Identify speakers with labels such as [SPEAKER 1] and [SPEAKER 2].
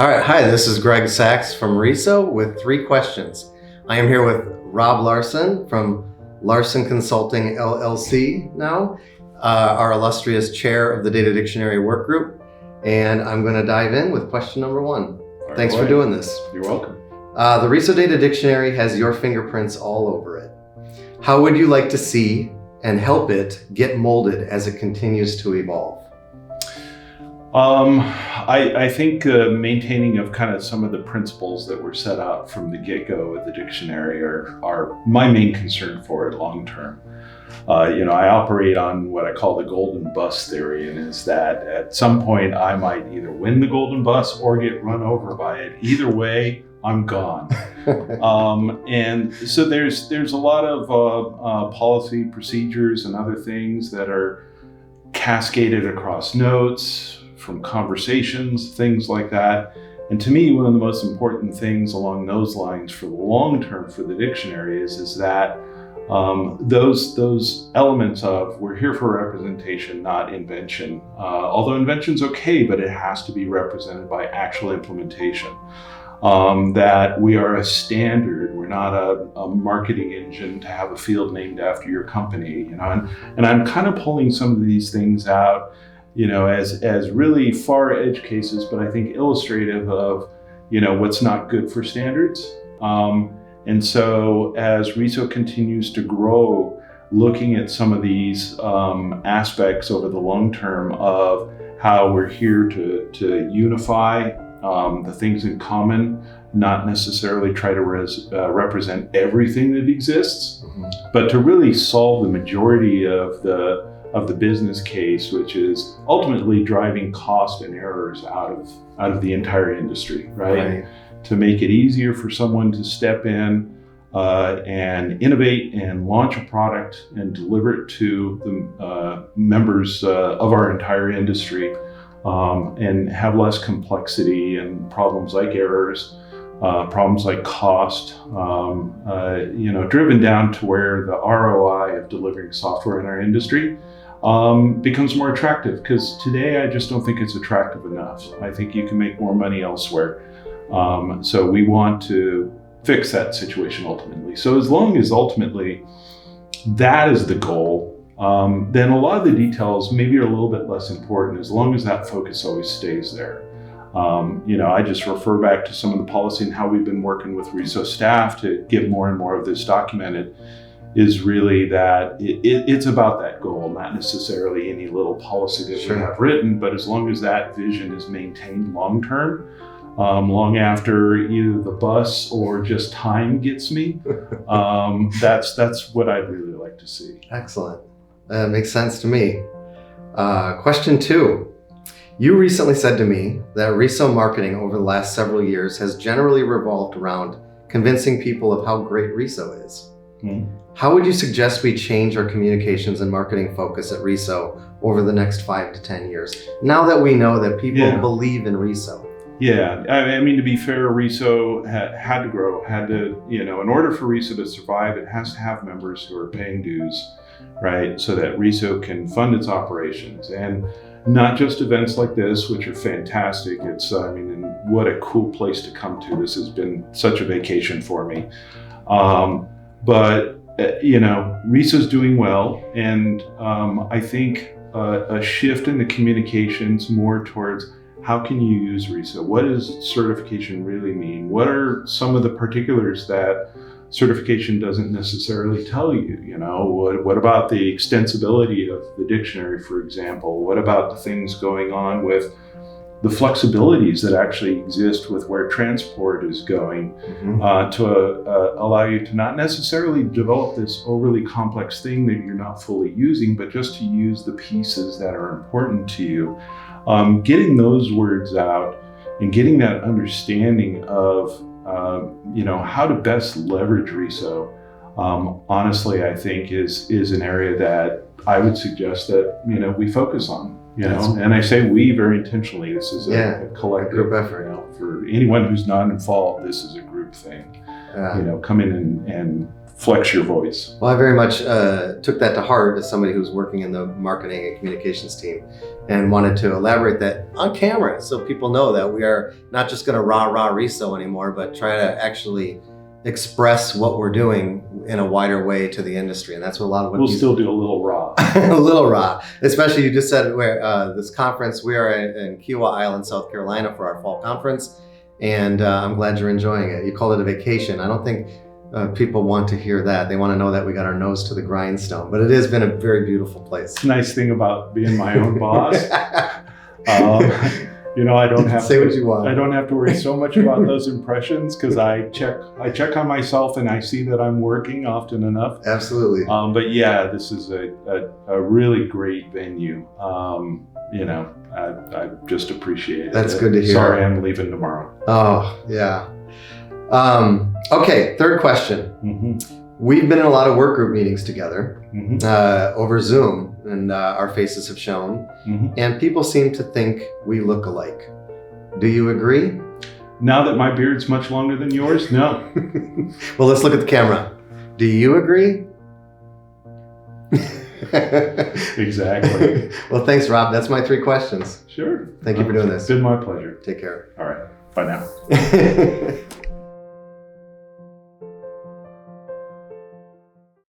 [SPEAKER 1] All right, hi, this is Greg Sachs from RISO with 3 questions. I am here with Rob Larson from Larson Consulting LLC now, our illustrious chair of the Data Dictionary Work Group, and I'm going to dive in with question number 1. Thanks for doing this.
[SPEAKER 2] You're welcome.
[SPEAKER 1] The RISO Data Dictionary has your fingerprints all over it. How would you like to see and help it get molded as it continues to evolve?
[SPEAKER 2] I think maintaining of kind of some of the principles that were set out from the get-go of the dictionary are my main concern for it long term. I operate on what I call the golden bus theory, and is that at some point I might either win the golden bus or get run over by it. Either way, I'm gone. And so there's a lot of policy procedures and other things that are cascaded across notes, from conversations, things like that. And to me, one of the most important things along those lines for the long term for the dictionary is that those elements of we're here for representation, not invention. Although invention's okay, but it has to be represented by actual implementation. That we are a standard. We're not a marketing engine to have a field named after your company. And I'm kind of pulling some of these things out, as really far edge cases, but I think illustrative of, what's not good for standards. And so as RISO continues to grow, looking at some of these aspects over the long term of how we're here to unify the things in common, not necessarily try to represent everything that exists, but to really solve the majority of the business case, which is ultimately driving cost and errors out of the entire industry, right? To make it easier for someone to step in and innovate and launch a product and deliver it to the members of our entire industry, and have less complexity and problems like errors, problems like cost, driven down to where the ROI of delivering software in our industry becomes more attractive, because today I just don't think it's attractive enough. I think you can make more money elsewhere. So we want to fix that situation ultimately. So as long as ultimately that is the goal, then a lot of the details maybe are a little bit less important, as long as that focus always stays there. I just refer back to some of the policy and how we've been working with RISO staff to get more and more of this documented, is really that it's about that goal, not necessarily any little policy that we have written, but as long as that vision is maintained long term, long after either the bus or just time gets me, that's what I'd really like to see.
[SPEAKER 1] Excellent. That makes sense to me. Question 2. You recently said to me that RISO marketing over the last several years has generally revolved around convincing people of how great RISO is. How would you suggest we change our communications and marketing focus at RISO over the next 5 to 10 years, now that we know that people believe in RISO?
[SPEAKER 2] Yeah, I mean, to be fair, RISO had to grow, in order for RISO to survive, it has to have members who are paying dues, right? So that RISO can fund its operations, and not just events like this, which are fantastic. And what a cool place to come to. This has been such a vacation for me. But RISO's doing well, and I think a shift in the communications more towards how can you use RISO? What does certification really mean? What are some of the particulars that certification doesn't necessarily tell you? What about the extensibility of the dictionary, for example? What about the things going on with the flexibilities that actually exist with where transport is going, to allow you to not necessarily develop this overly complex thing that you're not fully using, but just to use the pieces that are important to you. Getting those words out and getting that understanding of how to best leverage RISO, honestly, I think is an area that I would suggest that we focus on. And I say we very intentionally. This is a collective
[SPEAKER 1] group effort.
[SPEAKER 2] For anyone who's not involved, this is a group thing. Come in and flex your voice.
[SPEAKER 1] Well, I very much took that to heart as somebody who's working in the marketing and communications team, and wanted to elaborate that on camera so people know that we are not just going to rah RISO anymore, but try to actually express what we're doing in a wider way to the industry. And that's what a lot of what
[SPEAKER 2] We'll still do a little raw.
[SPEAKER 1] a little raw, especially you just said where this conference, we are in Kiowa Island, South Carolina for our fall conference. And I'm glad you're enjoying it. You called it a vacation. I don't think people want to hear that. They want to know that we got our nose to the grindstone, but it has been a very beautiful place.
[SPEAKER 2] Nice thing about being my own boss. I don't have
[SPEAKER 1] Say
[SPEAKER 2] to,
[SPEAKER 1] what you want.
[SPEAKER 2] I don't have to worry so much about those impressions because I check on myself and I see that I'm working often enough.
[SPEAKER 1] Absolutely.
[SPEAKER 2] But yeah, this is a really great venue. I just appreciate it.
[SPEAKER 1] That's good to hear.
[SPEAKER 2] Sorry, I'm leaving tomorrow.
[SPEAKER 1] Oh, yeah. Okay, third question.
[SPEAKER 2] Mm-hmm.
[SPEAKER 1] We've been in a lot of work group meetings together
[SPEAKER 2] Mm-hmm.
[SPEAKER 1] over Zoom, and our faces have shown,
[SPEAKER 2] Mm-hmm.
[SPEAKER 1] and people seem to think we look alike. Do you agree?
[SPEAKER 2] Now that my beard's much longer than yours, no.
[SPEAKER 1] Well, let's look at the camera. Do you agree?
[SPEAKER 2] Exactly.
[SPEAKER 1] Well, thanks, Rob. That's my 3 questions.
[SPEAKER 2] Sure.
[SPEAKER 1] Thank you for doing this.
[SPEAKER 2] It's been my pleasure.
[SPEAKER 1] Take care.
[SPEAKER 2] All right. Bye now.